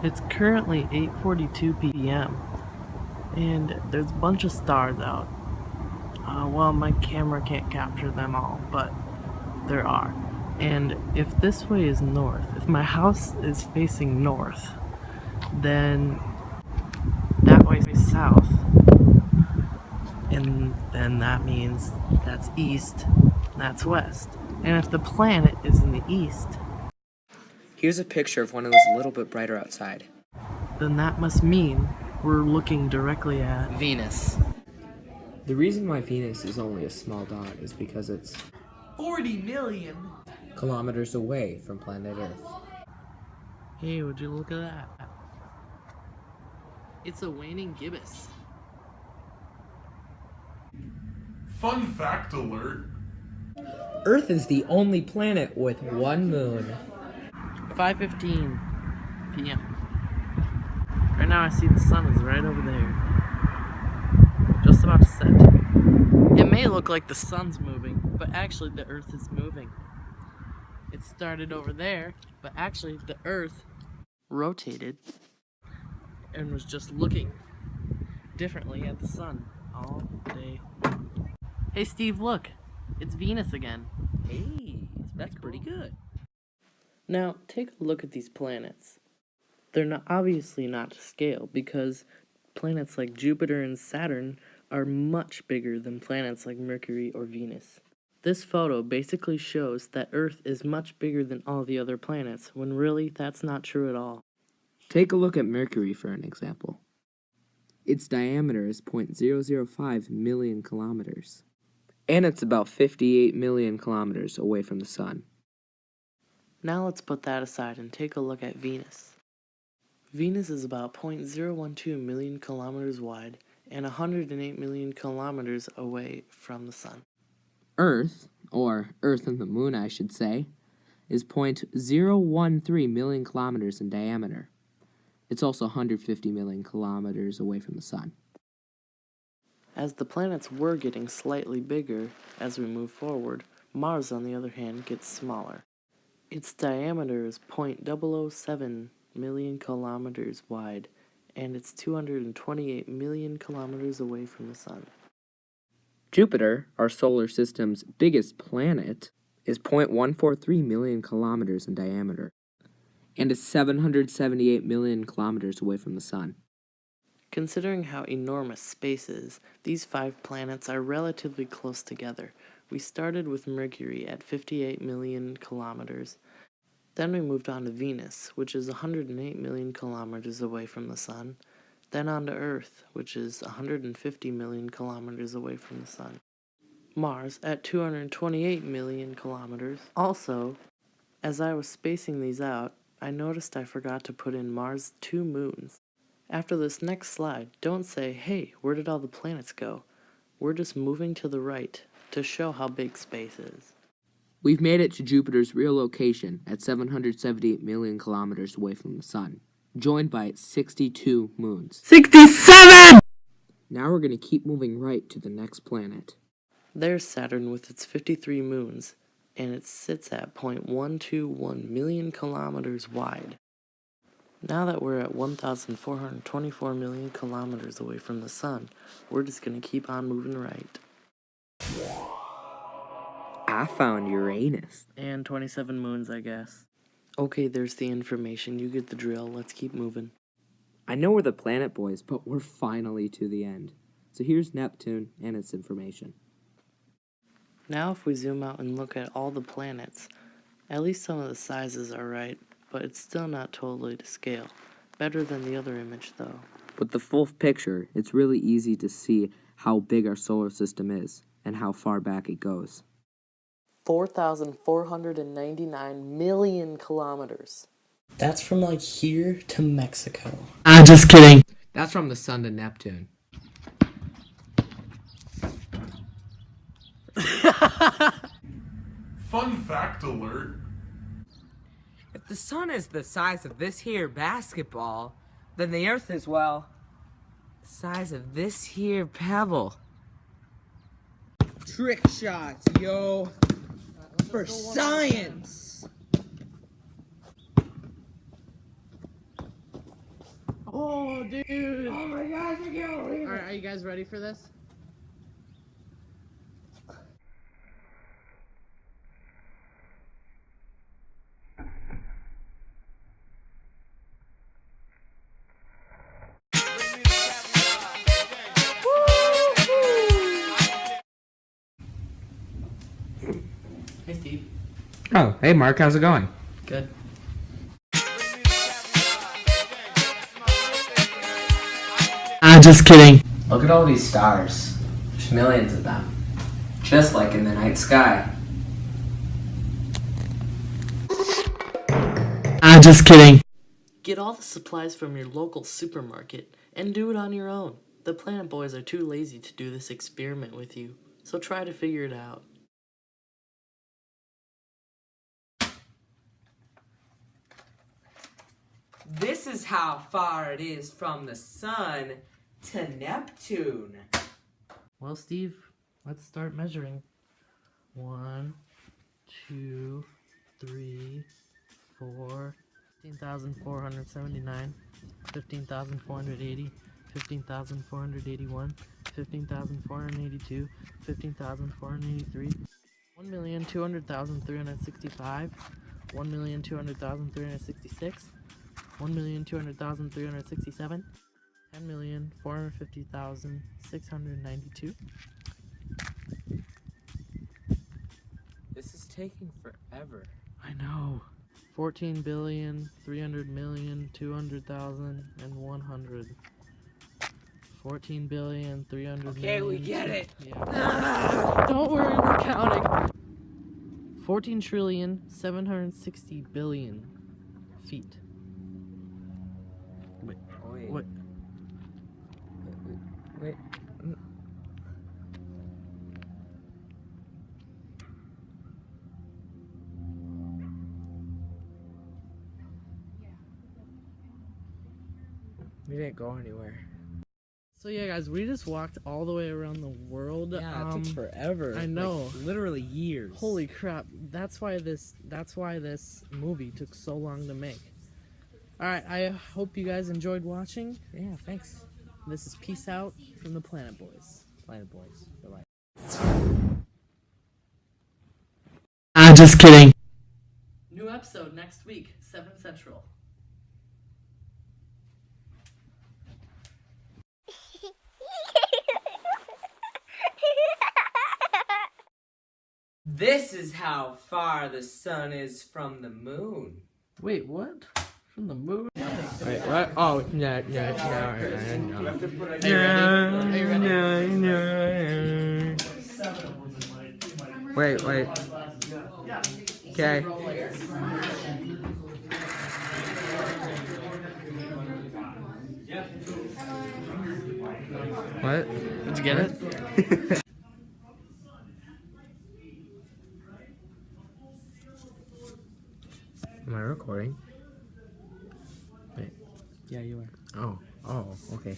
It's currently 8:42 p.m. and there's a bunch of stars out. Well, my camera can't capture them all, but there are. And if this way is north, if my house is facing north, then that way is south. And then that means that's east, that's west. And if the planet is in the east, Here's a picture of when it was a little bit brighter outside. then that must mean we're looking directly at Venus. The reason why Venus is only a small dot is because it's 40 million. kilometers away from planet Earth. Hey, would you look at that? It's a waning gibbous. Fun fact alert. Earth is the only planet with one moon. 5:15 p.m. Right now I see the sun is right over there. Just about to set. It may look like the sun's moving, but actually the earth is moving. It started over there, but actually the earth rotated and was just looking differently at the sun all day. Hey Steve, look. It's Venus again. Hey, that's pretty good. Now, take a look at these planets. They're not obviously not to scale because planets like Jupiter and Saturn are much bigger than planets like Mercury or Venus. This photo basically shows that Earth is much bigger than all the other planets, when really that's not true at all. Take a look at Mercury for an example. Its diameter is 0.005 million kilometers. And it's about 58 million kilometers away from the sun. Now let's put that aside and take a look at Venus. Venus is about 0.012 million kilometers wide and 108 million kilometers away from the sun. Earth, or Earth and the Moon I should say, is 0.013 million kilometers in diameter. It's also 150 million kilometers away from the sun. As the planets were getting slightly bigger as we move forward, Mars, on the other hand, gets smaller. Its diameter is 0.007 million kilometers wide, and it's 228 million kilometers away from the sun. Jupiter, our solar system's biggest planet, is 0.143 million kilometers in diameter, and is 778 million kilometers away from the sun. Considering how enormous space is, these 5 planets are relatively close together. We started with Mercury at 58 million kilometers. Then we moved on to Venus, which is 108 million kilometers away from the sun. Then on to Earth, which is 150 million kilometers away from the sun. Mars at 228 million kilometers. Also, as I was spacing these out, I noticed I forgot to put in Mars' 2 moons. After this next slide, don't say, hey, where did all the planets go? We're just moving to the right to show how big space is. We've made it to Jupiter's real location at 778 million kilometers away from the sun, joined by its 62 moons. 67! Now we're going to keep moving right to the next planet. There's Saturn with its 53 moons, and it sits at 0.121 million kilometers wide. Now that we're at 1,424 million kilometers away from the sun, we're just going to keep on moving right. I found Uranus. And 27 moons, I guess. Okay, there's the information. You get the drill. Let's keep moving. I know we're the planet boys, but we're finally to the end. So here's Neptune and its information. Now if we zoom out and look at all the planets, at least some of the sizes are right, but it's still not totally to scale. Better than the other image, though. With the full picture, it's really easy to see how big our solar system is and how far back it goes. 4,499 million kilometers. That's from like here to Mexico. Just kidding. That's from the sun to Neptune. Fun fact alert. If the sun is the size of this here basketball, then the earth is, well, the size of this here pebble. Trick shots, yo. For science. Oh, dude! Oh my gosh, I can't believe Alright, are you guys ready for this? Hey, Steve. Oh, hey Mark, how's it going? Good. I'm just kidding. Look at all these stars. There's millions of them. Just like in the night sky. I'm just kidding. Get all the supplies from your local supermarket and do it on your own. The Planet Boys are too lazy to do this experiment with you, so try to figure it out. This is how far it is from the sun to Neptune. Well, Steve, let's start measuring. 1, 2, 3, 4, 15,479, 15,480, 15,481, 15,482, 15,483, 1,200,365, 1,200,366, 1,200,367, 10,450,692. This is taking forever. I know. 14,300,200,100. 14,300,000,000. Okay, we get it. Yeah. Don't worry, we're counting. 14,760,000,000,000 feet. Wait. Wait. What? Wait. We didn't go anywhere. So yeah, guys, we just walked all the way around the world. Yeah, it took forever. I know. Like, literally years. Holy crap! That's why this movie took so long to make. All right, I hope you guys enjoyed watching. Yeah, thanks. This is Peace Out from the Planet Boys. Planet Boys for life. I'm just kidding. New episode next week, 7 Central. This is how far the sun is from the moon. Wait, what? From the moon? Wait, what? Oh, no. Are you ready? Wait. Okay. What? Did you get it? Am I recording? Wait. Yeah, you are. Oh, okay.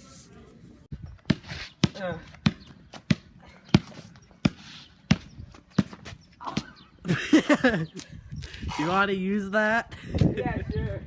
You want to use that? Yeah, sure.